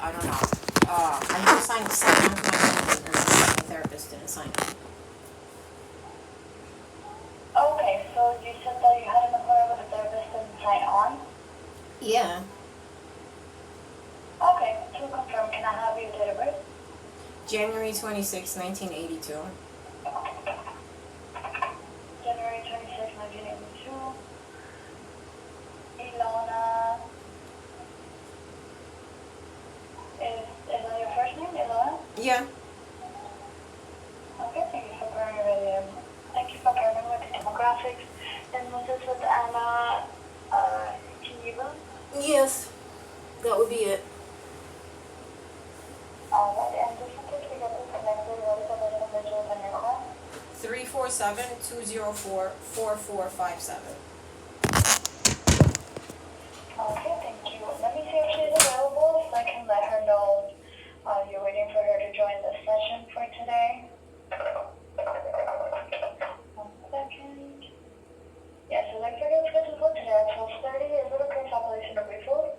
I don't know. I need to sign the second one, and my therapist didn't sign it. Okay, so you said that you had an appointment with a therapist and sign on? Yeah. Okay, to confirm, can I have your date of birth? January 26, 1982. January 26, 1982. Ilona. Is that your first name, Ilona? Yeah. Okay, thank you for confirming with the demographics. And was this with Anna Geneva? Yes. That would be it. Alright, and just in case we get disconnected, what is the little visuals on your call? 347-204-4457. Okay, thank you. Let me see if she's available so I can let her know you're waiting for her to join the session for today. 1 second. Yes, so like for your schedule for today at 12:30. Is it okay if I place in a brief hold?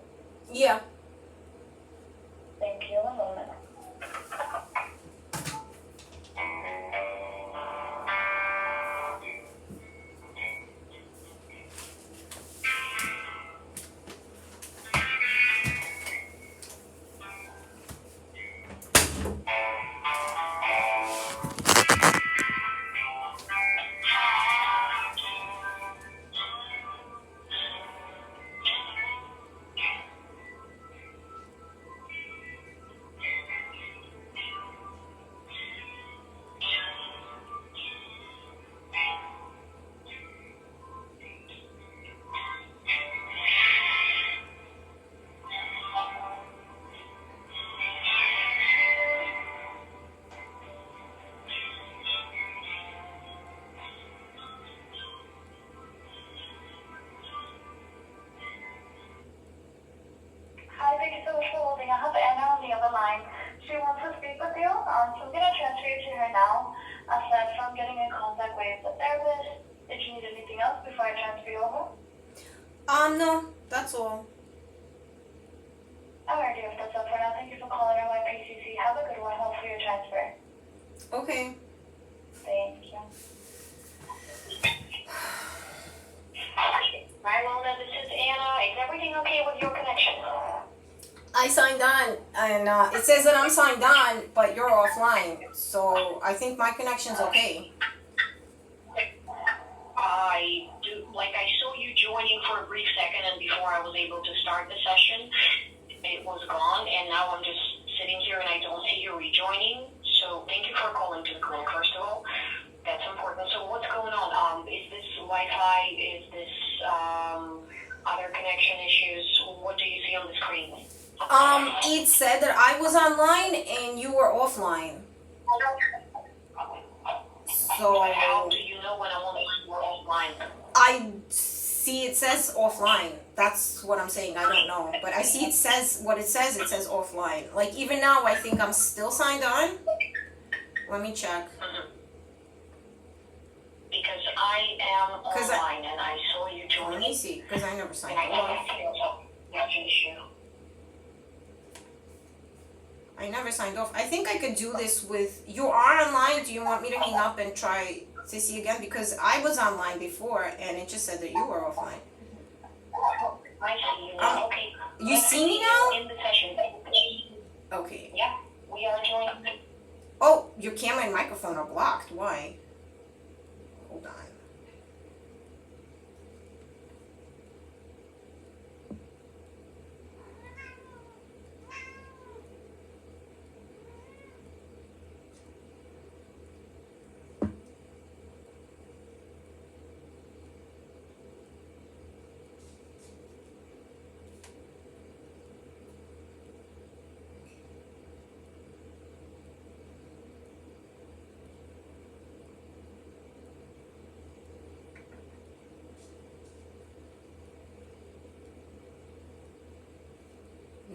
Yeah. Thank you. 1 moment. Hi, thank you so much for holding. I have Anna on the other line. She wants to speak with you, so I'm going to transfer you to her now. Aside from getting in contact with the therapist, did you need anything else before I transfer you over? No. That's all. Alrighty, if that's all for now, thank you for calling NYPCC. Have a good one. Hold for your transfer. Okay. Thank you. Hi, Mona. This is Anna. Is everything okay with your connection? I signed on, and it says that I'm signed on, but you're offline. So I think my connection's okay. I saw you joining for a brief second, and before I was able to start the session, it was gone, and now I'm just sitting here and I don't see you rejoining. So thank you for calling to the clinic, first of all. That's important. So what's going on? Is this Wi-Fi? Is this other connection issues? What do you see on the screen? It said that I was online and you were offline. So How do you know when I'm online or offline? I see it says offline. That's what I'm saying. I don't know. But I see it says what it says offline. Like even now I think I'm still signed on. Let me check. Mm-hmm. Because I am online and I saw you joining. Let me see, because I never signed and I off. That's an issue. I never signed off. I think I could do this with... You are online. Do you want me to hang up and try to see again? Because I was online before and it just said that you were offline. I see you now. Okay. You see me now? In the session. Okay. Yeah, we are joining. Oh, your camera and microphone are blocked. Why? Hold on.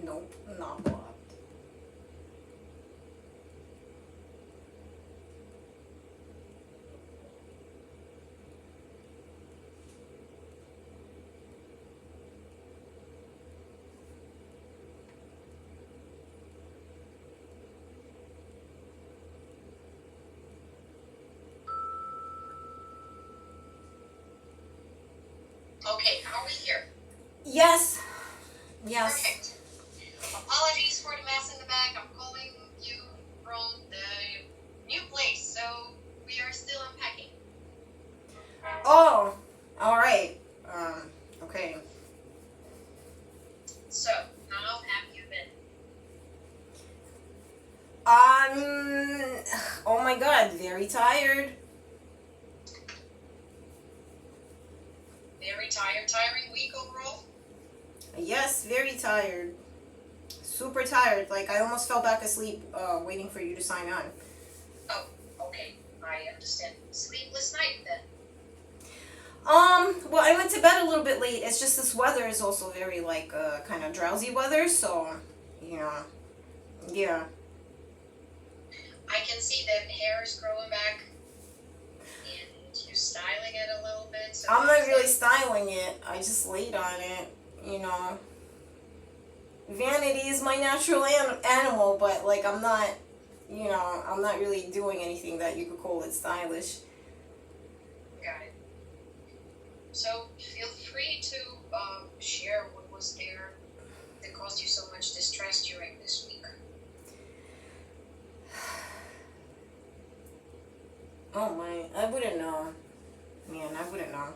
Nope, not blocked. Okay, are we here? Yes. Yes. Perfect. Apologies for the mess in the back. I'm calling you from the new place, so we are still unpacking. Oh, all right. Okay. So, how have you been? Oh my God, very tired. Very tired, tiring week overall? Yes, very tired. Super tired. Like I almost fell back asleep waiting for you to sign on. Oh, okay. I understand. Sleepless night then. Well, I went to bed a little bit late. It's just this weather is also very like kind of drowsy weather, so you know, yeah. I can see that hair is growing back, and you're styling it a little bit. So I'm not really styling it. I just laid on it, you know. Vanity is my natural animal, but like I'm not, you know, I'm not really doing anything that you could call it stylish. Got it. So feel free to share what was there that caused you so much distress during this week. Oh my, I wouldn't know. Man, I wouldn't know.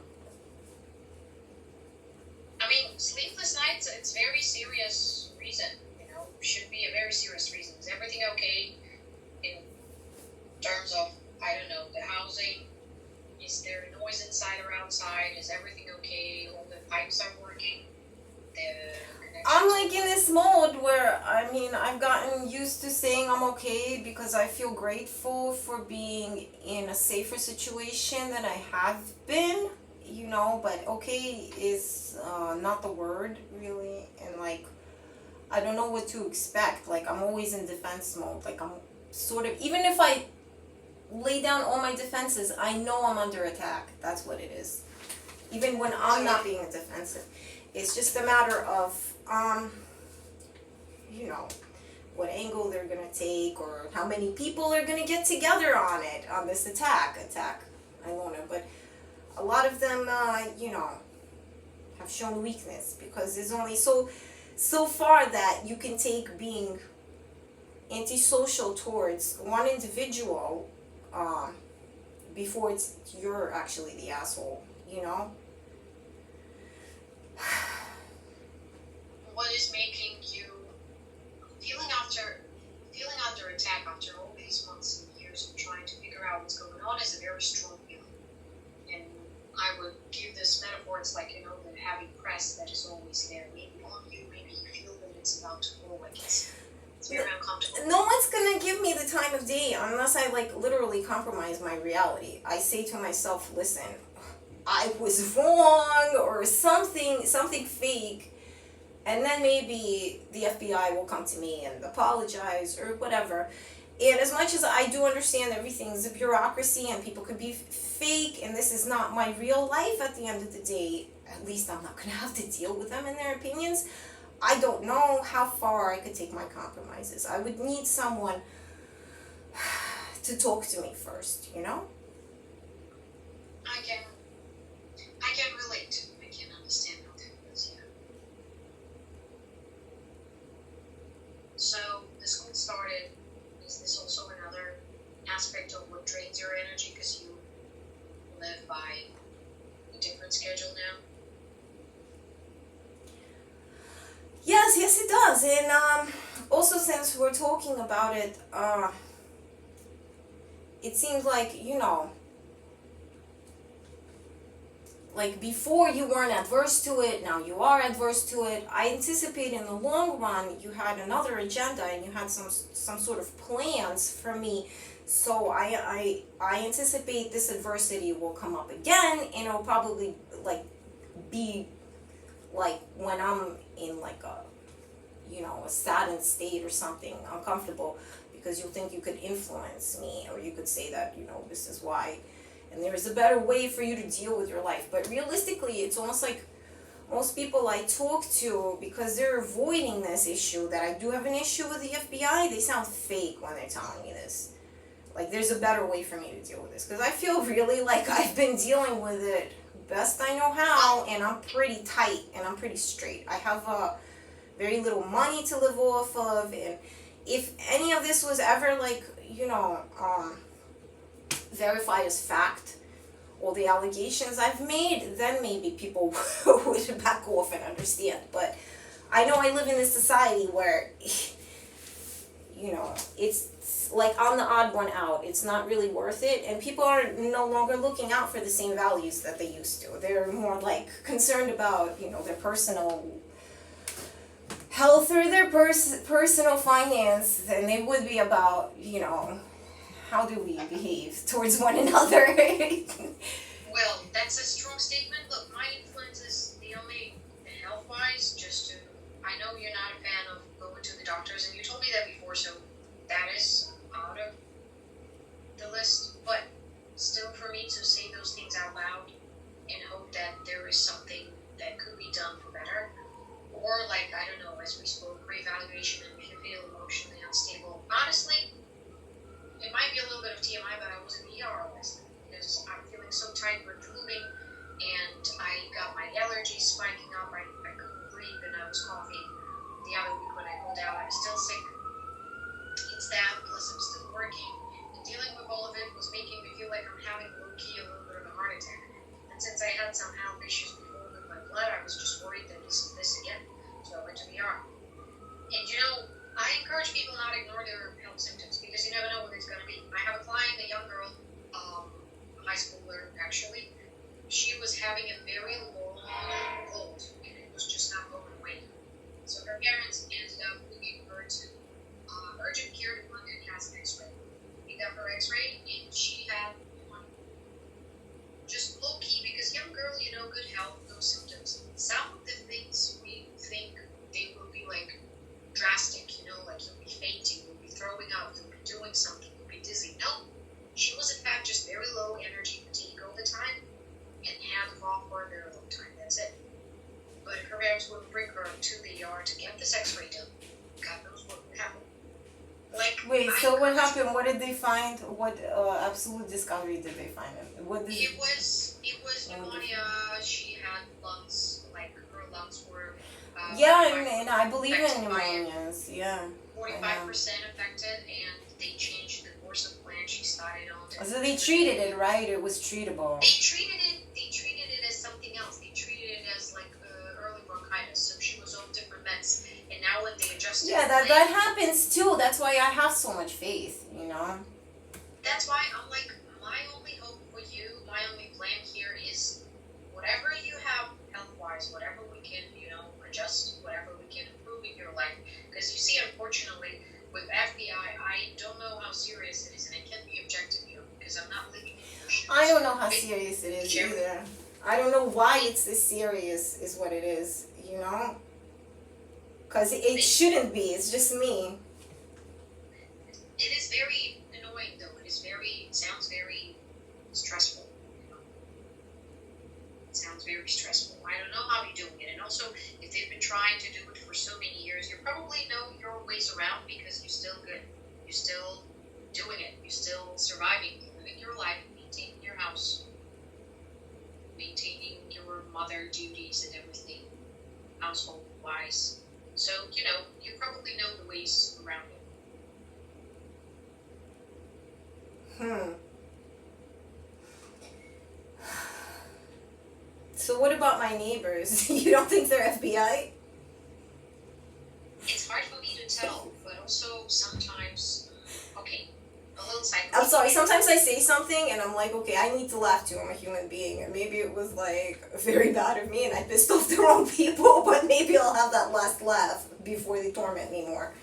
I mean, sleepless nights, it's very serious reason, you know, should be a very serious reason. Is everything okay in terms of, I don't know, the housing? Is there noise inside or outside? Is everything okay? All the pipes are working? I'm like in this mode where, I mean, I've gotten used to saying I'm okay because I feel grateful for being in a safer situation than I have been, you know, but okay is not the word really, and like, I don't know what to expect. Like, I'm always in defense mode. Like, I'm sort of, even if I lay down all my defenses, I know I'm under attack. That's what it is. Even when I'm not being defensive. It's just a matter of, you know, what angle they're gonna take or how many people are gonna get together on it, on this attack, Ilona. But a lot of them, you know, have shown weakness because there's only so far that you can take being antisocial towards one individual before you're actually the asshole, you know? What is making you feeling under attack after all these months and years of trying to figure out what's going on is a very strong feeling. And I would give this metaphor, it's like, you know, the heavy press that is always there, maybe on you, maybe you feel that it's about to fall, like it's very uncomfortable. No one's gonna give me the time of day unless I like literally compromise my reality. I say to myself, listen, I was wrong or something fake, and then maybe the FBI will come to me and apologize or whatever. And as much as I do understand everything's a bureaucracy and people could be fake and this is not my real life at the end of the day, at least I'm not gonna have to deal with them and their opinions. I don't know how far I could take my compromises. I would need someone to talk to me first, you know? I can relate. I can understand how that is, yeah. So the school started. Is this also another aspect of what drains your energy because you live by a different schedule now? Yes, it does. And also since we're talking about it, it seems like, you know, like before you weren't adverse to it, now you are adverse to it. I anticipate in the long run you had another agenda and you had some sort of plans for me. So I anticipate this adversity will come up again, and it'll probably like be like when I'm in like a, you know, a saddened state or something, uncomfortable, because you'll think you could influence me, or you could say that, you know, this is why, and there is a better way for you to deal with your life. But realistically, it's almost like most people I talk to, because they're avoiding this issue, that I do have an issue with the FBI, they sound fake when they're telling me this. Like, there's a better way for me to deal with this. Because I feel really like I've been dealing with it best I know how, and I'm pretty tight and I'm pretty straight. I have very little money to live off of, and if any of this was ever like, verified as fact, all the allegations I've made, then maybe people would back off and understand. But I know I live in this society where, it's like I'm the odd one out. It's not really worth it, and people are no longer looking out for the same values that they used to. They're more like concerned about, their personal health or their personal finance than they would be about, how do we behave towards one another. Well, that's a strong statement. Look, my influence is the only health-wise, I know you're not a fan of going to the doctors, and you told me that before, so that is out of the list, but still for me to say those things out loud and hope that there is something that could be done for better, or like, I don't know, as we spoke, reevaluation, and if you feel emotionally unstable, honestly, it might be a little bit of TMI, but I was in the ER last night because I'm feeling so tight with fluting, and I got my allergies spiking up. I couldn't breathe and I was coughing. The other week when I pulled out, I was still sick. It's that, plus I'm still working, and dealing with all of it was making me feel like I'm having low-key a little bit of a heart attack. And since I had some health issues before with my blood, I was just worried that this again. So I went to the ER. And I encourage people not to ignore their health symptoms because you never know what it's going to be. I have a client, a young girl, a high schooler actually. She was having a very long cold and it was just not going away. So her parents ended up moving her to urgent care to London, has an x-ray. We got her x-ray and she had just low-key because young girl, good health, no symptoms. Some of the things we think they will be like drastic, like you'll be fainting, you'll be throwing up, you'll be doing something, you'll be dizzy. No, she was in fact just very low energy fatigue all the time and had to fall for a very long time. That's it. But her parents would bring her to the ER to get this x-ray done. God knows what would happen. Wait, so what happened? What did they find? What absolute discovery did they find? What did it was pneumonia. She had lungs, her lungs were and I believe in pneumonias. Yeah. 45% affected, and they changed the course of plan she started on. So they treated it, right? It was treatable. They treated it as something else. They treated it as early bronchitis. So she was on different meds, and now when they adjusted. Yeah, that happens too. That's why I have so much faith. That's why I'm like, my only hope for you, my only plan here is whatever you have health-wise, whatever we can, adjust, whatever we can improve in your life. Because you see, unfortunately, with FBI, I don't know how serious it is, and I can't be objective here because I'm not living in emotions. I don't know how serious it is either. I don't know why it's this serious, is what it is, Because it shouldn't be. It's just me. It is very annoying, though. It sounds very stressful. It sounds very stressful. I don't know how you're doing it. And also, if they've been trying to do it for so many years, you probably know your ways around because you're still good. You're still doing it. You're still surviving, living your life, maintaining your house, maintaining your mother duties and everything, household-wise. So, you probably know the ways around it. So what about my neighbors? You don't think they're FBI? It's hard for me to tell, but also sometimes, okay, a little psycho. I'm sorry, sometimes I say something and I'm like, okay, I need to laugh too, I'm a human being, and maybe it was very bad of me and I pissed off the wrong people, but maybe I'll have that last laugh before they torment me more.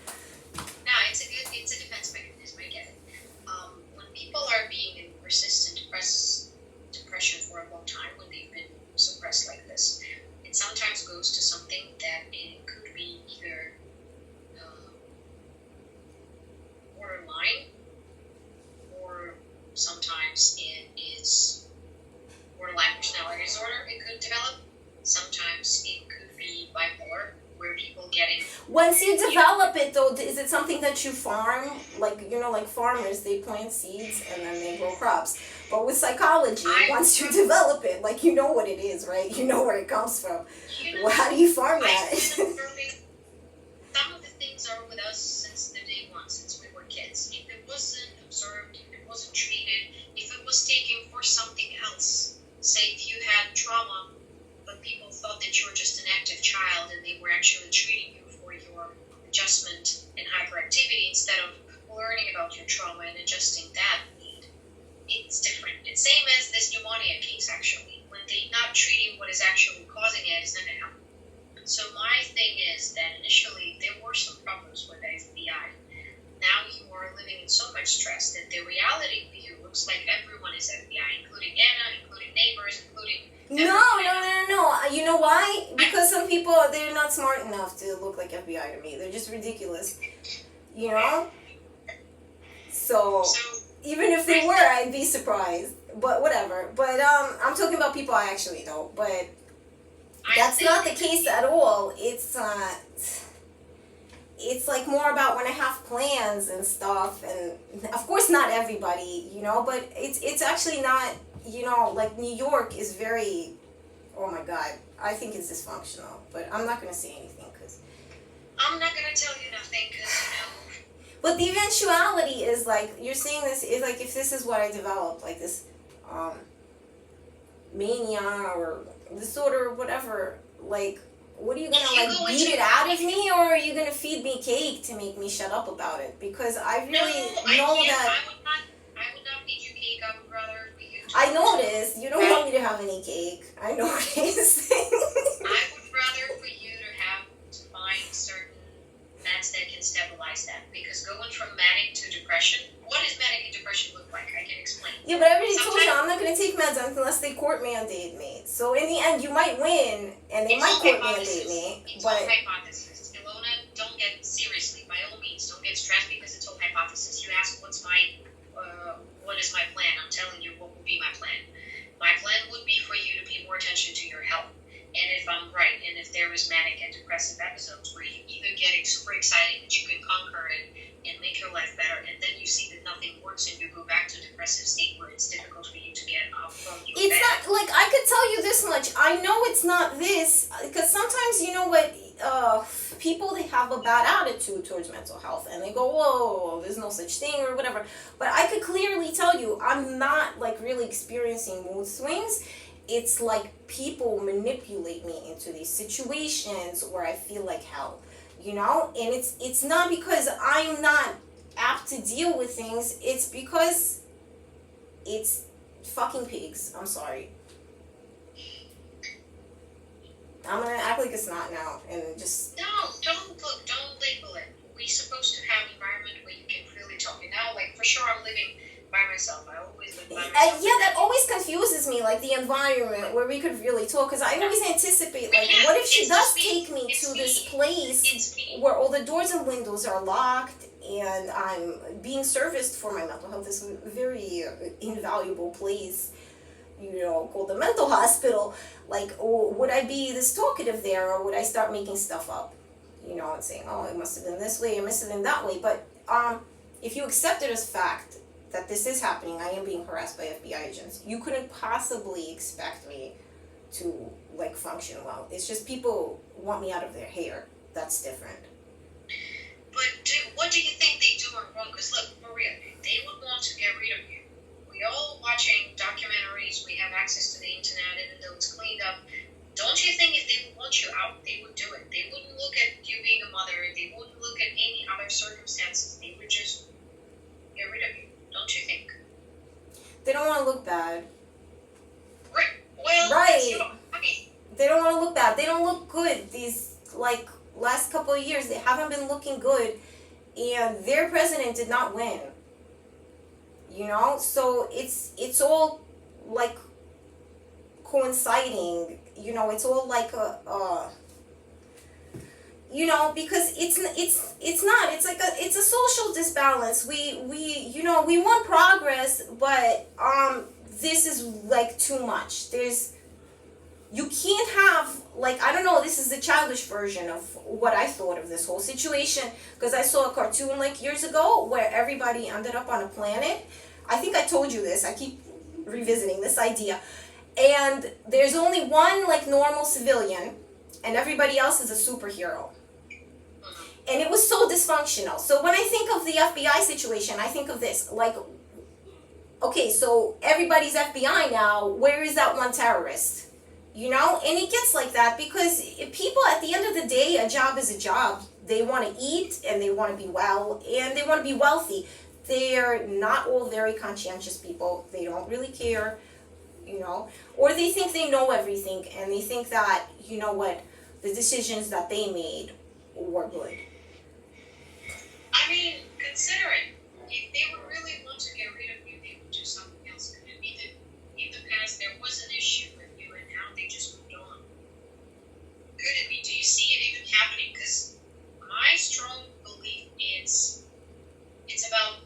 Nah, it's a defense mechanism, I get it. When people are being in persistent depression for a long time, when they've been suppressed like this, it sometimes goes to something that it could be either borderline, or sometimes it is borderline personality disorder. It could develop. Sometimes it could be bipolar, where people get it. Once you develop it, though, is it something that you farm? Like, like farmers, they plant seeds and then they grow crops. But with psychology, once you develop it, like, you know what it is, right? You know where it comes from. Well, how do you farm that? Some of the things are with us since the day one, since we were kids. If it wasn't observed, if it wasn't treated, if it was taken for something else, say if you had trauma, but people thought that you were just an active child and they were actually treating you for your adjustment and hyperactivity instead of learning about your trauma and adjusting that need, it's different. It's same as this pneumonia case, actually. When they're not treating what is actually causing it, it's not going to happen. So my thing is that initially there were some problems with the FBI. Now you are living in so much stress that the reality for you looks like everyone is FBI, including Anna, including neighbors, including... No. You know why? Because some people, they're not smart enough to look like FBI to me. They're just ridiculous. You know? So even if they were, I'd be surprised. But whatever. But I'm talking about people I actually know. But that's not the case at all. It's like more about when I have plans and stuff, and of course not everybody, but it's actually not, like New York is very, oh my God, I think it's dysfunctional, but I'm not going to say anything because... I'm not going to tell you nothing because, But the eventuality is like, you're saying this, is like if this is what I developed, like this mania or disorder or whatever, like, what are you gonna beat it out of me, or are you gonna feed me cake to make me shut up about it? Because I really know that. I would not feed you cake. I would rather for you to... I noticed you don't want me to have any cake. I noticed. I would rather for you to find certain meds that can stabilize that, because going from manic to depression, what does manic and depression look like? I can explain. Yeah, but I already told you I'm not going to take meds unless they court mandate me. So in the end, you might win, and they might court mandate me. It's but all hypothesis. Ilona, don't get seriously. By all means, don't get stressed because it's all hypothesis. You ask what is my plan? I'm telling you what would be my plan. My plan would be for you to pay more attention to your health. And if I'm right, and if there is manic and depressive episodes where you either getting super excited that you can conquer it and make your life better, and then you see that nothing works and you go back to depressive state where it's difficult for you to get up from your it's bed. not, like, I could tell you this much. I know it's not this, because sometimes, you know what, people, they have a bad attitude towards mental health, and they go, whoa, there's no such thing, or whatever. But I could clearly tell you, I'm not, like, really experiencing mood swings. It's like people manipulate me into these situations where I feel like hell, and it's not because I'm not apt to deal with things, it's because it's fucking pigs. I'm sorry. I'm gonna act like it's not now and just... No, don't label it. We're supposed to have an environment where you can freely talk. And now, like, for sure I'm living by myself. I always live by myself. Yeah, that always confuses me, like the environment where we could really talk, because I always anticipate, like, what if she does take me to this place where all the doors and windows are locked and I'm being serviced for my mental health, this very invaluable place, called the mental hospital. Like, would I be this talkative there, or would I start making stuff up, and saying, oh, it must have been this way, it must have been that way. But if you accept it as fact that this is happening, I am being harassed by FBI agents, you couldn't possibly expect me to, like, function well. It's just people want me out of their hair. That's different. But what do you think they do wrong? Because look, for real, they would want to get rid of you. We all watching documentaries, we have access to the internet, even though it's cleaned up. Don't you think if they would want you out, they would do it? They wouldn't look at you being a mother, they wouldn't look at any other circumstances, they would just get rid of you. Don't you think? They don't want to look bad. Well, right. I mean, they don't want to look bad. They don't look good. These, like, last couple of years, they haven't been looking good, and their president did not win. So it's all, like, coinciding. It's all like because it's not. It's like it's a social disbalance. We want progress, but this is, like, too much. You can't have, like, I don't know, this is the childish version of what I thought of this whole situation, because I saw a cartoon like years ago where everybody ended up on a planet. I think I told you this, I keep revisiting this idea. And there's only one, like, normal civilian, and everybody else is a superhero. And it was so dysfunctional. So when I think of the FBI situation, I think of this, like, okay, so everybody's FBI now, where is that one terrorist? You know, and it gets like that because people, at the end of the day, a job is a job. They want to eat and they want to be well and they want to be wealthy. They're not all very conscientious people. They don't really care, you know, or they think they know everything and they think that, you know what, the decisions that they made were good. I mean, considering if they would really want to get rid of you, they would do something else. Could it be that in the past there was an issue with you and now they just moved on? Could it be? Do you see it even happening? Because my strong belief is it's about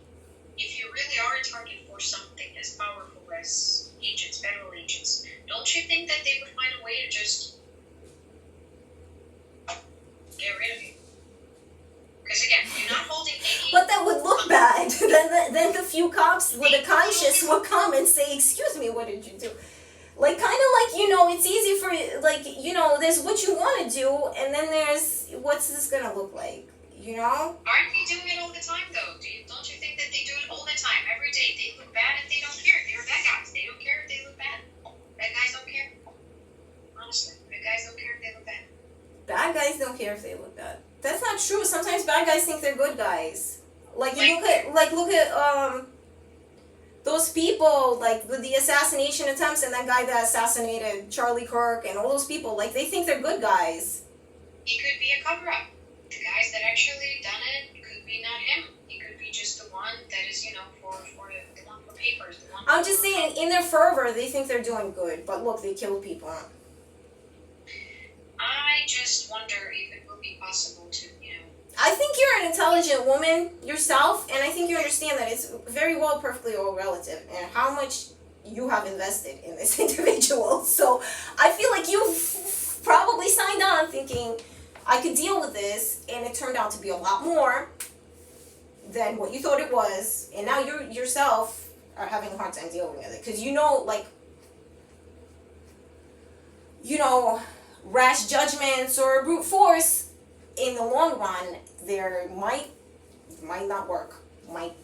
if you really are a target for something as powerful as agents, federal agents, don't you think that they would find a way to just get rid of you? Because again, you're not holding any. But that would look bad. then the few cops with a conscience will come and say, "Excuse me, what did you do?" Like, kind of like, you know, it's easy for, like, you know, there's what you want to do, and then there's what's this gonna look like, you know? Aren't they doing it all the time, though? Don't you think that they do it all the time, every day? They look bad and they don't care. They're bad guys. They don't care if they look bad. Bad guys don't care. Honestly, bad guys don't care if they look bad. Bad guys don't care if they look bad. That's not true. Sometimes bad guys think they're good guys. Like, you look at those people, like, with the assassination attempts and that guy that assassinated Charlie Kirk and all those people, like, they think they're good guys. He could be a cover-up. The guys that actually done it could be not him. He could be just the one that is, you know, for the one for papers. The one I'm just saying, in their fervor, they think they're doing good, but look, they kill people. I just wonder if it will be possible to, you know. I think you're an intelligent woman yourself, and I think you understand that it's very well perfectly all relative, and how much you have invested in this individual. So I feel like you've probably signed on thinking, I could deal with this, and it turned out to be a lot more than what you thought it was, and now you yourself are having a hard time dealing with it, because you know, like, you know, rash judgments or brute force, in the long run, there might not work, might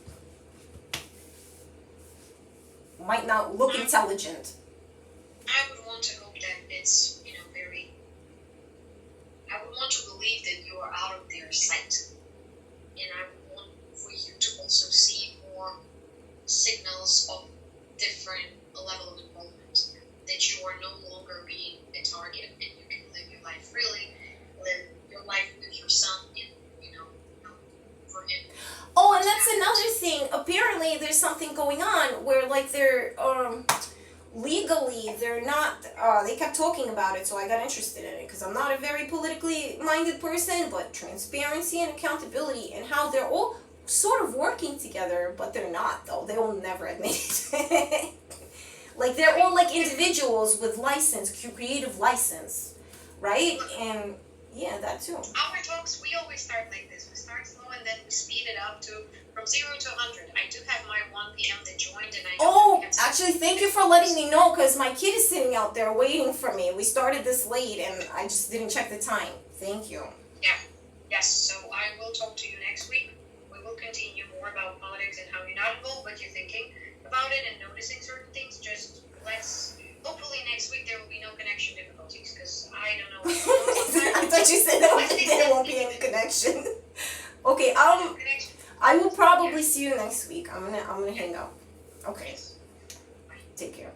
not look intelligent. I would want to hope that it's, you know, I would want to believe that you are out of their sight. And I would want for you to also see more signals of different level of involvement. That you are no longer being a target and you can live your life freely, live your life with your son and, you know, for him. Oh, and that's another thing. Apparently, there's something going on where, like, they're legally, they're not. They kept talking about it, so I got interested in it because I'm not a very politically minded person. But transparency and accountability, and how they're all sort of working together, but they're not. Though they will never admit it. Like, they're all like individuals with license, creative license, right? And yeah, that too. Our talks, we always start like this. We start slow and then we speed it up to from 0 to 100. I do have my 1 p.m. that joined, and I know Oh, that we have actually, thank you for letting me know, because my kid is sitting out there waiting for me. We started this late, and I just didn't check the time. Thank you. Yeah. Yes. So I will talk to you next week. We will continue more about politics and how you're not involved, but you're thinking about it and noticing certain things. Just hopefully next week there will be no connection difficulties, because I don't know what's going on. I thought you said there won't be any connection. Okay, No connection. I will probably see you next week. I'm gonna hang up. Okay. Take care.